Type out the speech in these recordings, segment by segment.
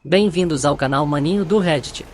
Bem-vindos ao canal Maninho do Reddit.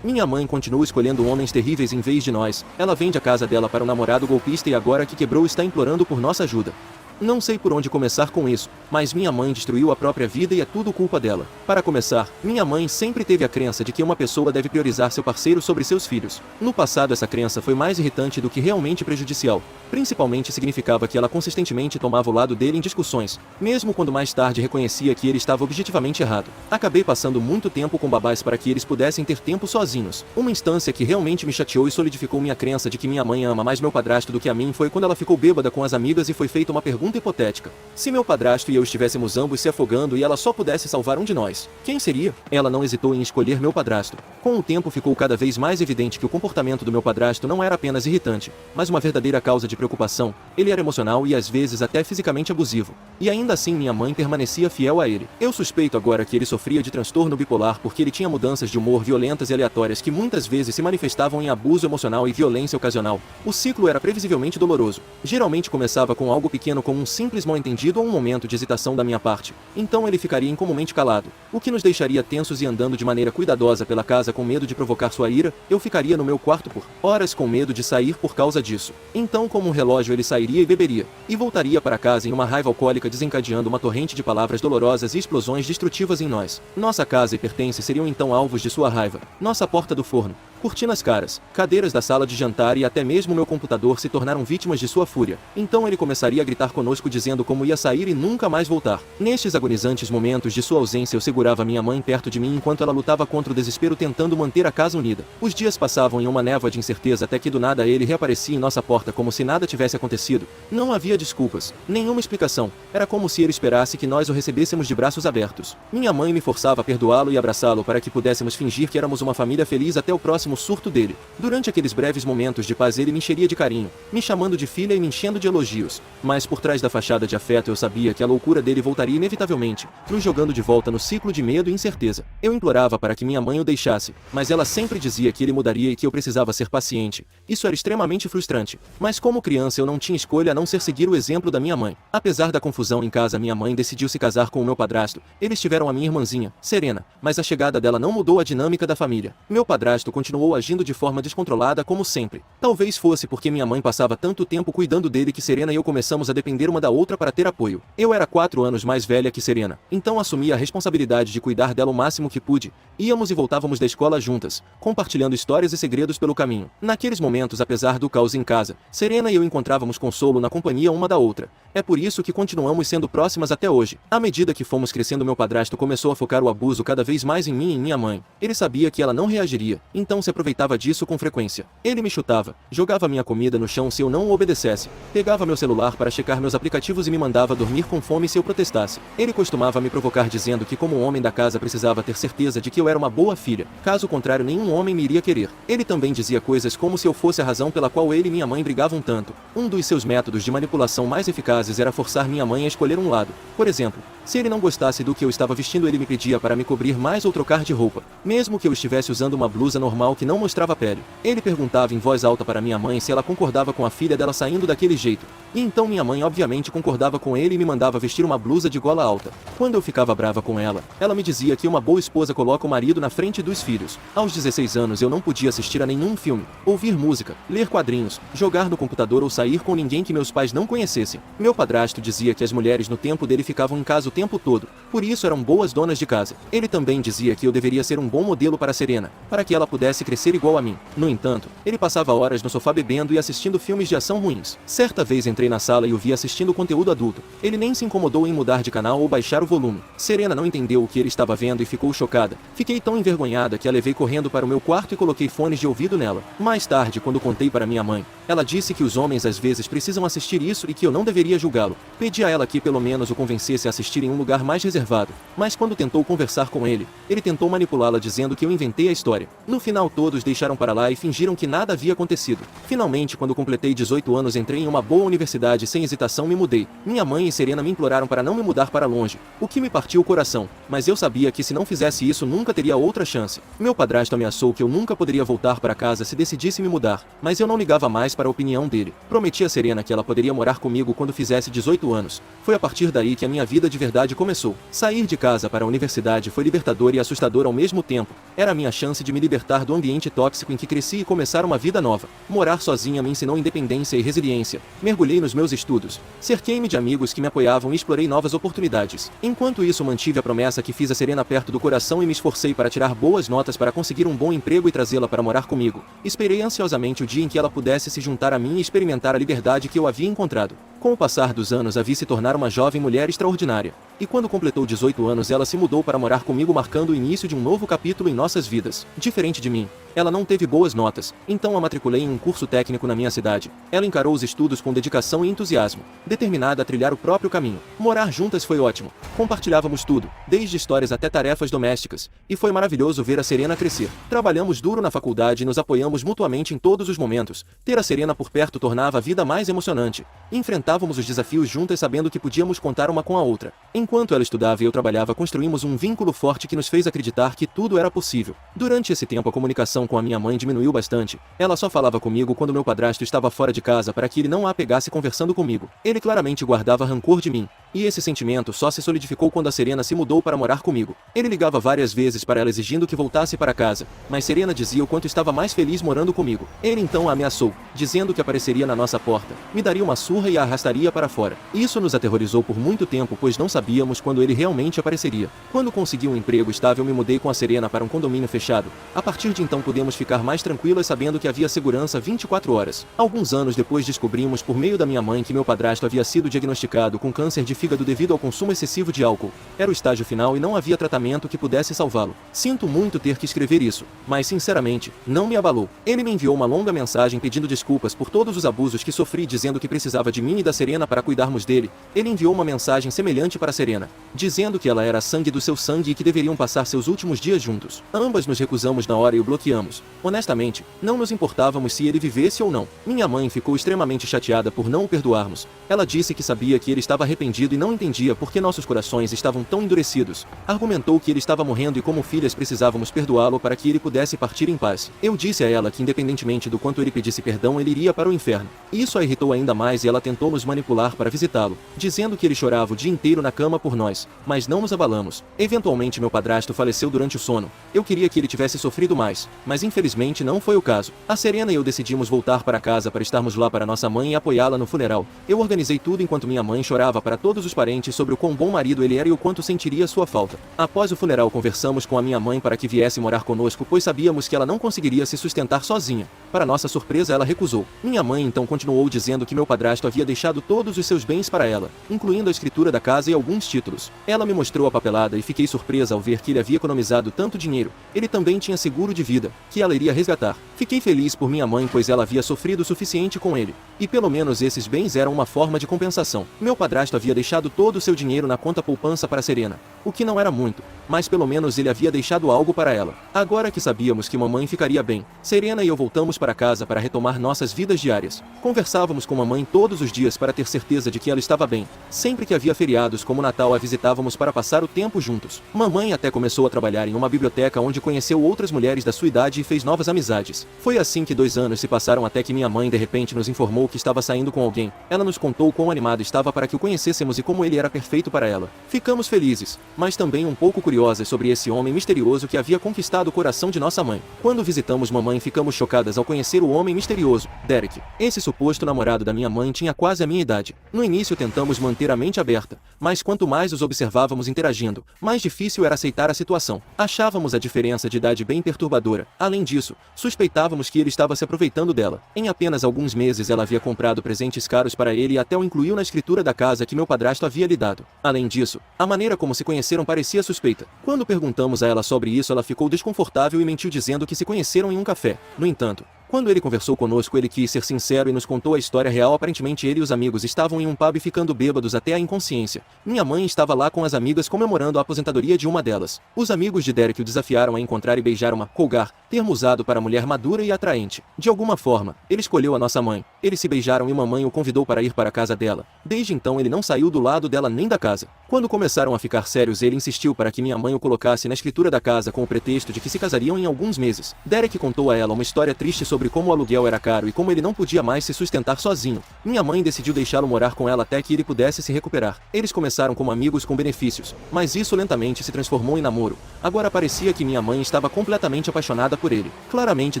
Minha mãe continua escolhendo homens terríveis em vez de nós. Ela vende a casa dela para um namorado golpista e agora que quebrou está implorando por nossa ajuda. Não sei por onde começar com isso, mas minha mãe destruiu a própria vida e é tudo culpa dela. Para começar, minha mãe sempre teve a crença de que uma pessoa deve priorizar seu parceiro sobre seus filhos. No passado essa crença foi mais irritante do que realmente prejudicial. Principalmente significava que ela consistentemente tomava o lado dele em discussões, mesmo quando mais tarde reconhecia que ele estava objetivamente errado. Acabei passando muito tempo com babás para que eles pudessem ter tempo sozinhos. Uma instância que realmente me chateou e solidificou minha crença de que minha mãe ama mais meu padrasto do que a mim foi quando ela ficou bêbada com as amigas e foi feita uma pergunta hipotética. Se meu padrasto e eu estivéssemos ambos se afogando e ela só pudesse salvar um de nós, quem seria? Ela não hesitou em escolher meu padrasto. Com o tempo ficou cada vez mais evidente que o comportamento do meu padrasto não era apenas irritante, mas uma verdadeira causa de preocupação. Ele era emocional e às vezes até fisicamente abusivo. E ainda assim minha mãe permanecia fiel a ele. Eu suspeito agora que ele sofria de transtorno bipolar porque ele tinha mudanças de humor violentas e aleatórias que muitas vezes se manifestavam em abuso emocional e violência ocasional. O ciclo era previsivelmente doloroso. Geralmente começava com algo pequeno como um simples mal-entendido ou um momento de hesitação da minha parte. Então ele ficaria incomumente calado, o que nos deixaria tensos e andando de maneira cuidadosa pela casa com medo de provocar sua ira. Eu ficaria no meu quarto por horas com medo de sair por causa disso. Então, como um relógio, ele sairia e beberia, e voltaria para casa em uma raiva alcoólica desencadeando uma torrente de palavras dolorosas e explosões destrutivas em nós. Nossa casa e pertences seriam então alvos de sua raiva. Nossa porta do forno, cortinas caras, cadeiras da sala de jantar e até mesmo meu computador se tornaram vítimas de sua fúria. Então ele começaria a gritar conosco dizendo como ia sair e nunca mais voltar. Nestes agonizantes momentos de sua ausência eu segurava minha mãe perto de mim enquanto ela lutava contra o desespero tentando manter a casa unida. Os dias passavam em uma névoa de incerteza até que do nada ele reaparecia em nossa porta como se nada tivesse acontecido. Não havia desculpas, nenhuma explicação. Era como se ele esperasse que nós o recebêssemos de braços abertos. Minha mãe me forçava a perdoá-lo e abraçá-lo para que pudéssemos fingir que éramos uma família feliz até o próximo surto dele. Durante aqueles breves momentos de paz ele me encheria de carinho, me chamando de filha e me enchendo de elogios. Mas por trás da fachada de afeto eu sabia que a loucura dele voltaria inevitavelmente, nos jogando de volta no ciclo de medo e incerteza. Eu implorava para que minha mãe o deixasse, mas ela sempre dizia que ele mudaria e que eu precisava ser paciente. Isso era extremamente frustrante. Mas como criança eu não tinha escolha a não ser seguir o exemplo da minha mãe. Apesar da confusão em casa, minha mãe decidiu se casar com o meu padrasto. Eles tiveram a minha irmãzinha, Serena, mas a chegada dela não mudou a dinâmica da família. Meu padrasto continuou agindo de forma descontrolada como sempre. Talvez fosse porque minha mãe passava tanto tempo cuidando dele que Serena e eu começamos a depender uma da outra para ter apoio. Eu era 4 anos mais velha que Serena, então assumi a responsabilidade de cuidar dela o máximo que pude. Íamos e voltávamos da escola juntas, compartilhando histórias e segredos pelo caminho. Naqueles momentos, apesar do caos em casa, Serena e eu encontrávamos consolo na companhia uma da outra. É por isso que continuamos sendo próximas até hoje. À medida que fomos crescendo, meu padrasto começou a focar o abuso cada vez mais em mim e em minha mãe. Ele sabia que ela não reagiria, então se aproveitava disso com frequência. Ele me chutava, jogava minha comida no chão se eu não o obedecesse, pegava meu celular para checar meus aplicativos e me mandava dormir com fome se eu protestasse. Ele costumava me provocar dizendo que como homem da casa precisava ter certeza de que eu era uma boa filha, caso contrário nenhum homem me iria querer. Ele também dizia coisas como se eu fosse a razão pela qual ele e minha mãe brigavam tanto. Um dos seus métodos de manipulação mais eficazes era forçar minha mãe a escolher um lado. Por exemplo, se ele não gostasse do que eu estava vestindo, ele me pedia para me cobrir mais ou trocar de roupa, mesmo que eu estivesse usando uma blusa normal que não mostrava a pele. Ele perguntava em voz alta para minha mãe se ela concordava com a filha dela saindo daquele jeito. E então minha mãe obviamente concordava com ele e me mandava vestir uma blusa de gola alta. Quando eu ficava brava com ela, ela me dizia que uma boa esposa coloca o marido na frente dos filhos. Aos 16 anos eu não podia assistir a nenhum filme, ouvir música, ler quadrinhos, jogar no computador ou sair com ninguém que meus pais não conhecessem. Meu padrasto dizia que as mulheres no tempo dele ficavam em casa o tempo todo, por isso eram boas donas de casa. Ele também dizia que eu deveria ser um bom modelo para Serena, para que ela pudesse crescer igual a mim. No entanto, ele passava horas no sofá bebendo e assistindo filmes de ação ruins. Certa vez entrei na sala e o vi assistindo conteúdo adulto. Ele nem se incomodou em mudar de canal ou baixar o volume. Serena não entendeu o que ele estava vendo e ficou chocada. Fiquei tão envergonhada que a levei correndo para o meu quarto e coloquei fones de ouvido nela. Mais tarde, quando contei para minha mãe, ela disse que os homens às vezes precisam assistir isso e que eu não deveria julgá-lo. Pedi a ela que pelo menos o convencesse a assistir em um lugar mais reservado, mas quando tentou conversar com ele tentou manipulá-la dizendo que eu inventei a história. No final todos deixaram para lá e fingiram que nada havia acontecido. Finalmente, quando completei 18 anos, entrei em uma boa universidade universidade sem hesitação me mudei. Minha mãe e Serena me imploraram para não me mudar para longe, o que me partiu o coração, mas eu sabia que se não fizesse isso nunca teria outra chance. Meu padrasto ameaçou que eu nunca poderia voltar para casa se decidisse me mudar, mas eu não ligava mais para a opinião dele. Prometi a Serena que ela poderia morar comigo quando fizesse 18 anos. Foi a partir daí que a minha vida de verdade começou. Sair de casa para a universidade foi libertador e assustador ao mesmo tempo. Era a minha chance de me libertar do ambiente tóxico em que cresci e começar uma vida nova. Morar sozinha me ensinou independência e resiliência. Mergulhei nos meus estudos. Cerquei-me de amigos que me apoiavam e explorei novas oportunidades. Enquanto isso, mantive a promessa que fiz a Serena perto do coração e me esforcei para tirar boas notas para conseguir um bom emprego e trazê-la para morar comigo. Esperei ansiosamente o dia em que ela pudesse se juntar a mim e experimentar a liberdade que eu havia encontrado. Com o passar dos anos, a vi se tornar uma jovem mulher extraordinária. E quando completou 18 anos, ela se mudou para morar comigo, marcando o início de um novo capítulo em nossas vidas. Diferente de mim, ela não teve boas notas, então a matriculei em um curso técnico na minha cidade. Ela encarou os estudos com dedicação e entusiasmo, determinada a trilhar o próprio caminho. Morar juntas foi ótimo. Compartilhávamos tudo, desde histórias até tarefas domésticas, e foi maravilhoso ver a Serena crescer. Trabalhamos duro na faculdade e nos apoiamos mutuamente em todos os momentos. Ter a Serena por perto tornava a vida mais emocionante. Enfrentávamos os desafios juntas sabendo que podíamos contar uma com a outra. Enquanto ela estudava e eu trabalhava, construímos um vínculo forte que nos fez acreditar que tudo era possível. Durante esse tempo, a comunicação com a minha mãe diminuiu bastante. Ela só falava comigo quando meu padrasto estava fora de casa para que ele não a pegasse conversando comigo. Ele claramente guardava rancor de mim. E esse sentimento só se solidificou quando a Serena se mudou para morar comigo. Ele ligava várias vezes para ela exigindo que voltasse para casa, mas Serena dizia o quanto estava mais feliz morando comigo. Ele então a ameaçou, dizendo que apareceria na nossa porta, me daria uma surra e a arrastaria para fora. Isso nos aterrorizou por muito tempo, pois não sabíamos quando ele realmente apareceria. Quando consegui um emprego estável, me mudei com a Serena para um condomínio fechado. A partir de então pudemos ficar mais tranquilas sabendo que havia segurança 24 horas. Alguns anos depois descobrimos por meio da minha mãe que meu padrasto havia sido diagnosticado com câncer de fígado devido ao consumo excessivo de álcool. Era o estágio final e não havia tratamento que pudesse salvá-lo. Sinto muito ter que escrever isso, mas sinceramente, não me abalou. Ele me enviou uma longa mensagem pedindo desculpas por todos os abusos que sofri, dizendo que precisava de mim e da Serena para cuidarmos dele. Ele enviou uma mensagem semelhante para Serena, dizendo que ela era sangue do seu sangue e que deveriam passar seus últimos dias juntos. Ambas nos recusamos na hora e o bloqueamos. Honestamente, não nos importávamos se ele vivesse ou não. Minha mãe ficou extremamente chateada por não o perdoarmos. Ela disse que sabia que ele estava arrependido e não entendia por que nossos corações estavam tão endurecidos. Argumentou que ele estava morrendo e como filhas precisávamos perdoá-lo para que ele pudesse partir em paz. Eu disse a ela que independentemente do quanto ele pedisse perdão, ele iria para o inferno. Isso a irritou ainda mais e ela tentou nos manipular para visitá-lo, dizendo que ele chorava o dia inteiro na cama por nós, mas não nos abalamos. Eventualmente meu padrasto faleceu durante o sono. Eu queria que ele tivesse sofrido mais, mas infelizmente não foi o caso. A Serena e eu decidimos voltar para casa para estarmos lá para nossa mãe e apoiá-la no funeral. Eu organizei tudo enquanto minha mãe chorava para todos os parentes sobre o quão bom marido ele era e o quanto sentiria sua falta. Após o funeral, conversamos com a minha mãe para que viesse morar conosco, pois sabíamos que ela não conseguiria se sustentar sozinha. Para nossa surpresa, ela recusou. Minha mãe então continuou dizendo que meu padrasto havia deixado todos os seus bens para ela, incluindo a escritura da casa e alguns títulos. Ela me mostrou a papelada e fiquei surpresa ao ver que ele havia economizado tanto dinheiro. Ele também tinha seguro de vida, que ela iria resgatar. Fiquei feliz por minha mãe, pois ela havia sofrido o suficiente com ele. E pelo menos esses bens eram uma forma de compensação. Meu padrasto havia deixado todo o seu dinheiro na conta poupança para Serena, o que não era muito, mas pelo menos ele havia deixado algo para ela. Agora que sabíamos que mamãe ficaria bem, Serena e eu voltamos para casa para retomar nossas vidas diárias. Conversávamos com mamãe todos os dias para ter certeza de que ela estava bem. Sempre que havia feriados como Natal, a visitávamos para passar o tempo juntos. Mamãe até começou a trabalhar em uma biblioteca onde conheceu outras mulheres da sua idade e fez novas amizades. Foi assim que 2 anos se passaram até que minha mãe de repente nos informou que estava saindo com alguém. Ela nos contou quão animada estava para que o conhecêssemos e como ele era perfeito para ela. Ficamos felizes, mas também um pouco curiosas sobre esse homem misterioso que havia conquistado o coração de nossa mãe. Quando visitamos mamãe, ficamos chocadas ao conhecer o homem misterioso, Derek. Esse suposto namorado da minha mãe tinha quase a minha idade. No início tentamos manter a mente aberta, mas quanto mais os observávamos interagindo, mais difícil era aceitar a situação. Achávamos a diferença de idade bem perturbadora. Além disso, suspeitávamos que ele estava se aproveitando dela. Em apenas alguns meses ela havia comprado presentes caros para ele e até o incluiu na escritura da casa que meu padrasto havia lhe dado. Além disso, a maneira como se conheceram parecia suspeita. Quando perguntamos a ela sobre isso, ela ficou desconfortável e mentiu dizendo que se conheceram em um café. No entanto, Quando ele conversou conosco, ele quis ser sincero e nos contou a história real. Aparentemente ele e os amigos estavam em um pub ficando bêbados até a inconsciência. Minha mãe estava lá com as amigas comemorando a aposentadoria de uma delas. Os amigos de Derek o desafiaram a encontrar e beijar uma cougar, termo usado para mulher madura e atraente. De alguma forma, ele escolheu a nossa mãe. Eles se beijaram e mamãe o convidou para ir para a casa dela. Desde então ele não saiu do lado dela nem da casa. Quando começaram a ficar sérios, ele insistiu para que minha mãe o colocasse na escritura da casa com o pretexto de que se casariam em alguns meses. Derek contou a ela uma história triste sobre como o aluguel era caro e como ele não podia mais se sustentar sozinho. Minha mãe decidiu deixá-lo morar com ela até que ele pudesse se recuperar. Eles começaram como amigos com benefícios, mas isso lentamente se transformou em namoro. Agora parecia que minha mãe estava completamente apaixonada por ele. Claramente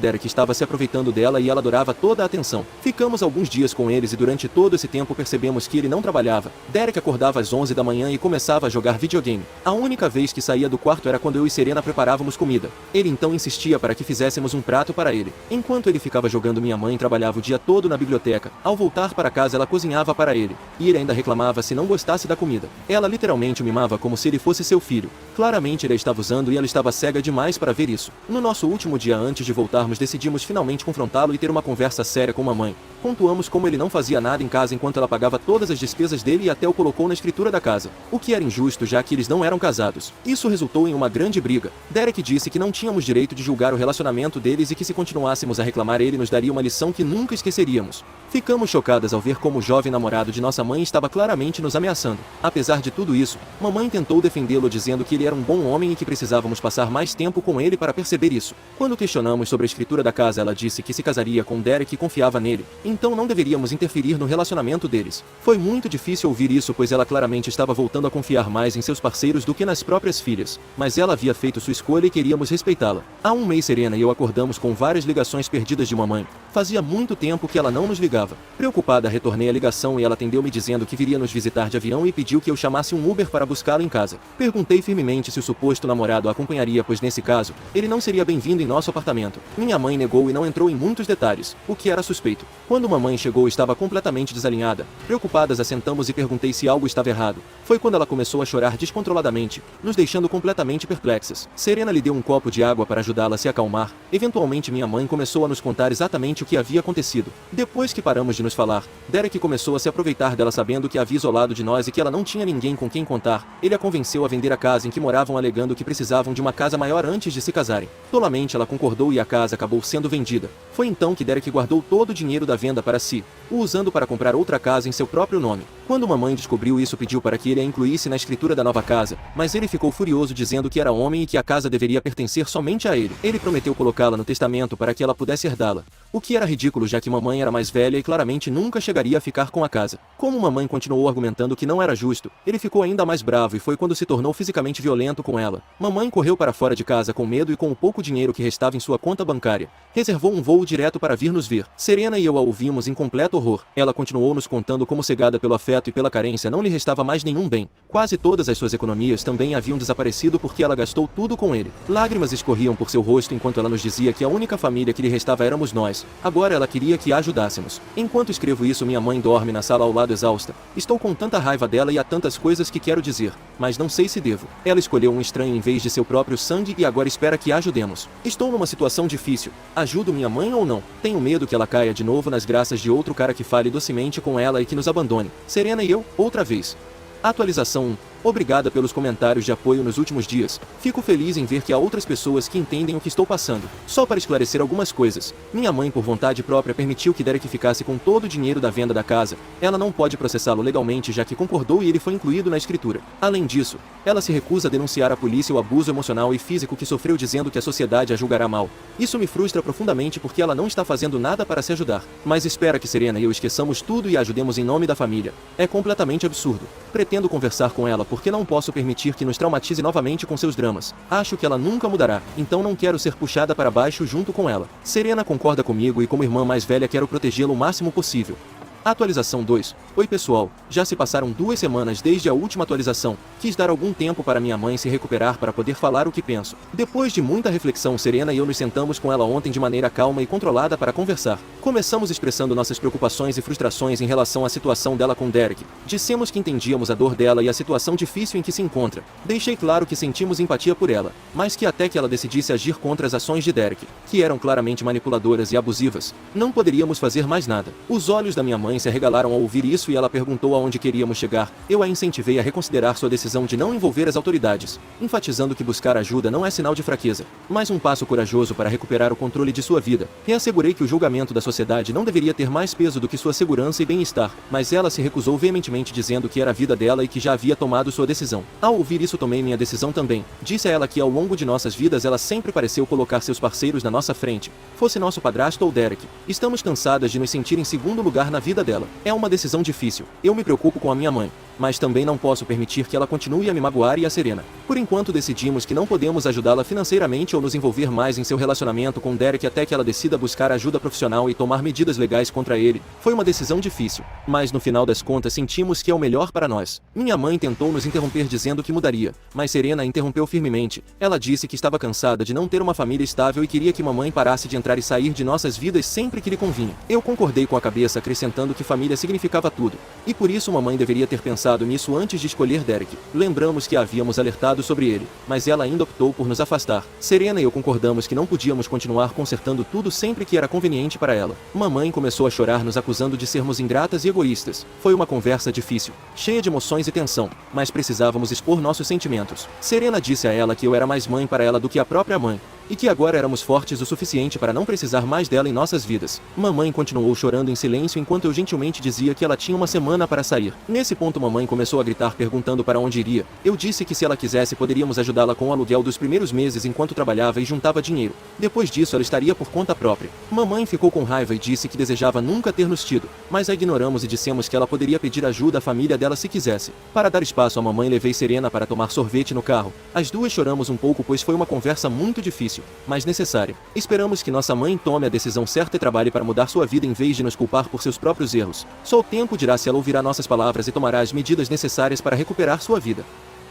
Derek estava se aproveitando dela e ela adorava toda a atenção. Ficamos alguns dias com eles e durante todo esse tempo percebemos que ele não trabalhava. Derek acordava às 11 da manhã e começava a jogar videogame. A única vez que saía do quarto era quando eu e Serena preparávamos comida. Ele então insistia para que fizéssemos um prato para ele. Enquanto ele ficava jogando, minha mãe trabalhava o dia todo na biblioteca. Ao voltar para casa ela cozinhava para ele. E ele ainda reclamava se não gostasse da comida. Ela literalmente o mimava como se ele fosse seu filho. Claramente ele a estava usando e ela estava cega demais para ver isso. No nosso último dia antes de voltarmos, decidimos finalmente confrontá-lo e ter uma conversa séria com mamãe. Pontuamos como ele não fazia nada em casa enquanto ela pagava todas as despesas dele e até o colocou na escritura da casa. O que era injusto, já que eles não eram casados. Isso resultou em uma grande briga. Derek disse que não tínhamos direito de julgar o relacionamento deles e que se continuássemos a reclamar ele nos daria uma lição que nunca esqueceríamos. Ficamos chocadas ao ver como o jovem namorado de nossa mãe estava claramente nos ameaçando. Apesar de tudo isso, mamãe tentou defendê-lo dizendo que ele era um bom homem e que precisávamos passar mais tempo com ele para perceber isso. Quando questionamos sobre a escritura da casa, ela disse que se casaria com Derek e confiava nele, então não deveríamos interferir no relacionamento deles. Foi muito difícil ouvir isso, pois ela claramente estava voltando a confiar mais em seus parceiros do que nas próprias filhas, mas ela havia feito sua escolha e queríamos respeitá-la. Há um mês Serena e eu acordamos com várias ligações perdidas de mamãe. Fazia muito tempo que ela não nos ligava. Preocupada, retornei a ligação e ela atendeu me dizendo que viria nos visitar de avião e pediu que eu chamasse um Uber para buscá-la em casa. Perguntei firmemente se o suposto namorado a acompanharia, pois nesse caso, ele não seria bem-vindo em nosso apartamento. Minha mãe negou e não entrou em muitos detalhes, o que era suspeito. Quando mamãe chegou, estava completamente desalinhada. Preocupadas, assentamos e perguntei se algo estava errado. Foi quando ela começou a chorar descontroladamente, nos deixando completamente perplexas. Serena lhe deu um copo de água para ajudá-la a se acalmar. Eventualmente minha mãe começou a nos contar exatamente o que havia acontecido. Depois que paramos de nos falar, Derek começou a se aproveitar dela, sabendo que havia isolado de nós e que ela não tinha ninguém com quem contar. Ele a convenceu a vender a casa em que moravam, alegando que precisavam de uma casa maior antes de se casarem. Tolamente ela concordou e a casa acabou sendo vendida. Foi então que Derek guardou todo o dinheiro da venda para si, o usando para comprar outra casa em seu próprio nome. Quando mamãe descobriu isso, pediu para que ele a incluísse na escritura da nova casa, mas ele ficou furioso, dizendo que era homem e que a casa deveria pertencer somente a ele. Ele prometeu colocá-la no testamento para que ela pudesse herdá-la, o que era ridículo, já que mamãe era mais velha e claramente nunca chegaria a ficar com a casa. Como mamãe continuou argumentando que não era justo, ele ficou ainda mais bravo e foi quando se tornou fisicamente violento com ela. Mamãe correu para fora de casa com medo e com o pouco dinheiro que restava em sua conta bancária. Reservou um voo direto para vir nos ver. Serena e eu a ouvimos em completo horror. Ela continuou nos contando como, cegada pelo afeto e pela carência, não lhe restava mais nenhum bem. Quase todas as suas economias também haviam desaparecido porque ela gastou tudo com ele. Lágrimas escorriam por seu rosto enquanto ela nos dizia que a única família que lhe restava éramos nós. Agora ela queria que a ajudássemos. Enquanto escrevo isso, minha mãe dorme na sala ao lado, exausta. Estou com tanta raiva dela e há tantas coisas que quero dizer, mas não sei se devo. Ela escolheu um estranho em vez de seu próprio sangue e agora espera que a ajudemos. Estou numa situação difícil. Ajudo minha mãe ou não? Tenho medo que ela caia de novo nas graças de outro cara que fale docemente com ela e que nos abandone. Serena e eu, outra vez. Atualização 1. Obrigada pelos comentários de apoio nos últimos dias. Fico feliz em ver que há outras pessoas que entendem o que estou passando. Só para esclarecer algumas coisas. Minha mãe, por vontade própria, permitiu que Derek ficasse com todo o dinheiro da venda da casa. Ela não pode processá-lo legalmente, já que concordou e ele foi incluído na escritura. Além disso, ela se recusa a denunciar à polícia o abuso emocional e físico que sofreu, dizendo que a sociedade a julgará mal. Isso me frustra profundamente porque ela não está fazendo nada para se ajudar. Mas espera que Serena e eu esqueçamos tudo e a ajudemos em nome da família. É completamente absurdo. Pretendo conversar com ela porque não posso permitir que nos traumatize novamente com seus dramas. Acho que ela nunca mudará, então não quero ser puxada para baixo junto com ela. Serena concorda comigo e, como irmã mais velha, quero protegê-la o máximo possível. Atualização 2. Oi pessoal, já se passaram 2 semanas desde a última atualização. Quis dar algum tempo para minha mãe se recuperar para poder falar o que penso. Depois de muita reflexão, Serena e eu nos sentamos com ela ontem de maneira calma e controlada para conversar. Começamos expressando nossas preocupações e frustrações em relação à situação dela com Derek. Dissemos que entendíamos a dor dela e a situação difícil em que se encontra. Deixei claro que sentimos empatia por ela, mas que até que ela decidisse agir contra as ações de Derek, que eram claramente manipuladoras e abusivas, não poderíamos fazer mais nada. Os olhos da minha mãe se arregalaram ao ouvir isso e ela perguntou aonde queríamos chegar. Eu a incentivei a reconsiderar sua decisão de não envolver as autoridades, enfatizando que buscar ajuda não é sinal de fraqueza, mas um passo corajoso para recuperar o controle de sua vida. Reassegurei que o julgamento da sociedade não deveria ter mais peso do que sua segurança e bem-estar, mas ela se recusou veementemente dizendo que era a vida dela e que já havia tomado sua decisão. Ao ouvir isso, tomei minha decisão também. Disse a ela que ao longo de nossas vidas ela sempre pareceu colocar seus parceiros na nossa frente, fosse nosso padrasto ou Derek. Estamos cansadas de nos sentir em segundo lugar na vida dela. É uma decisão difícil. Eu me preocupo com a minha mãe, mas também não posso permitir que ela continue a me magoar e a Serena. Por enquanto decidimos que não podemos ajudá-la financeiramente ou nos envolver mais em seu relacionamento com Derek até que ela decida buscar ajuda profissional e tomar medidas legais contra ele. Foi uma decisão difícil, mas no final das contas sentimos que é o melhor para nós. Minha mãe tentou nos interromper dizendo que mudaria, mas Serena interrompeu firmemente. Ela disse que estava cansada de não ter uma família estável e queria que mamãe parasse de entrar e sair de nossas vidas sempre que lhe convinha. Eu concordei com a cabeça, acrescentando que família significava tudo, e por isso mamãe deveria ter pensado nisso antes de escolher Derek. Lembramos que a havíamos alertado sobre ele, mas ela ainda optou por nos afastar. Serena e eu concordamos que não podíamos continuar consertando tudo sempre que era conveniente para ela. Mamãe começou a chorar, nos acusando de sermos ingratas e egoístas. Foi uma conversa difícil, cheia de emoções e tensão, mas precisávamos expor nossos sentimentos. Serena disse a ela que eu era mais mãe para ela do que a própria mãe, e que agora éramos fortes o suficiente para não precisar mais dela em nossas vidas. Mamãe continuou chorando em silêncio enquanto eu gentilmente dizia que ela tinha uma semana para sair. Nesse ponto mamãe começou a gritar perguntando para onde iria. Eu disse que se ela quisesse poderíamos ajudá-la com o aluguel dos primeiros meses enquanto trabalhava e juntava dinheiro. Depois disso ela estaria por conta própria. Mamãe ficou com raiva e disse que desejava nunca ter nos tido, mas a ignoramos e dissemos que ela poderia pedir ajuda à família dela se quisesse. Para dar espaço à mamãe levei Serena para tomar sorvete no carro. As duas choramos um pouco pois foi uma conversa muito difícil, mas necessária. Esperamos que nossa mãe tome a decisão certa e trabalhe para mudar sua vida em vez de nos culpar por seus próprios erros. Só o tempo dirá se ela ouvirá nossas palavras e tomará as medidas necessárias para recuperar sua vida.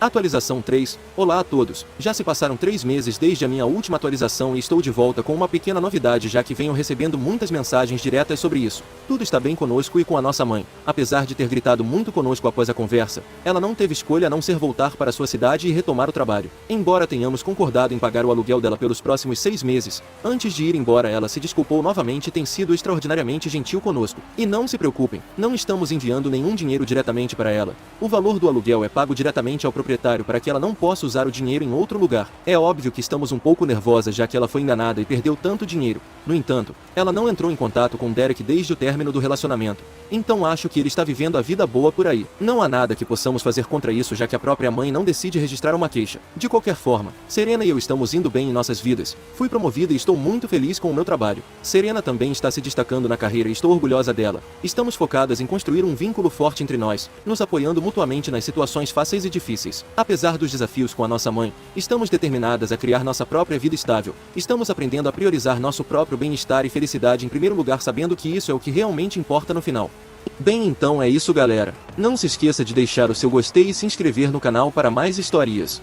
Atualização 3. Olá a todos. Já se passaram 3 meses desde a minha última atualização e estou de volta com uma pequena novidade, já que venho recebendo muitas mensagens diretas sobre isso. Tudo está bem conosco e com a nossa mãe. Apesar de ter gritado muito conosco após a conversa, ela não teve escolha a não ser voltar para sua cidade e retomar o trabalho. Embora tenhamos concordado em pagar o aluguel dela pelos próximos 6 meses, antes de ir embora ela se desculpou novamente e tem sido extraordinariamente gentil conosco. E não se preocupem, não estamos enviando nenhum dinheiro diretamente para ela. O valor do aluguel é pago diretamente ao proprietário para que ela não possa usar o dinheiro em outro lugar. É óbvio que estamos um pouco nervosas já que ela foi enganada e perdeu tanto dinheiro. No entanto, ela não entrou em contato com Derek desde o término do relacionamento. Então acho que ele está vivendo a vida boa por aí. Não há nada que possamos fazer contra isso já que a própria mãe não decide registrar uma queixa. De qualquer forma, Serena e eu estamos indo bem em nossas vidas. Fui promovida e estou muito feliz com o meu trabalho. Serena também está se destacando na carreira e estou orgulhosa dela. Estamos focadas em construir um vínculo forte entre nós, nos apoiando mutuamente nas situações fáceis e difíceis. Apesar dos desafios com a nossa mãe, estamos determinadas a criar nossa própria vida estável. Estamos aprendendo a priorizar nosso próprio bem-estar e felicidade em primeiro lugar, sabendo que isso é o que realmente importa no final. Bem, então é isso galera. Não se esqueça de deixar o seu gostei e se inscrever no canal para mais histórias.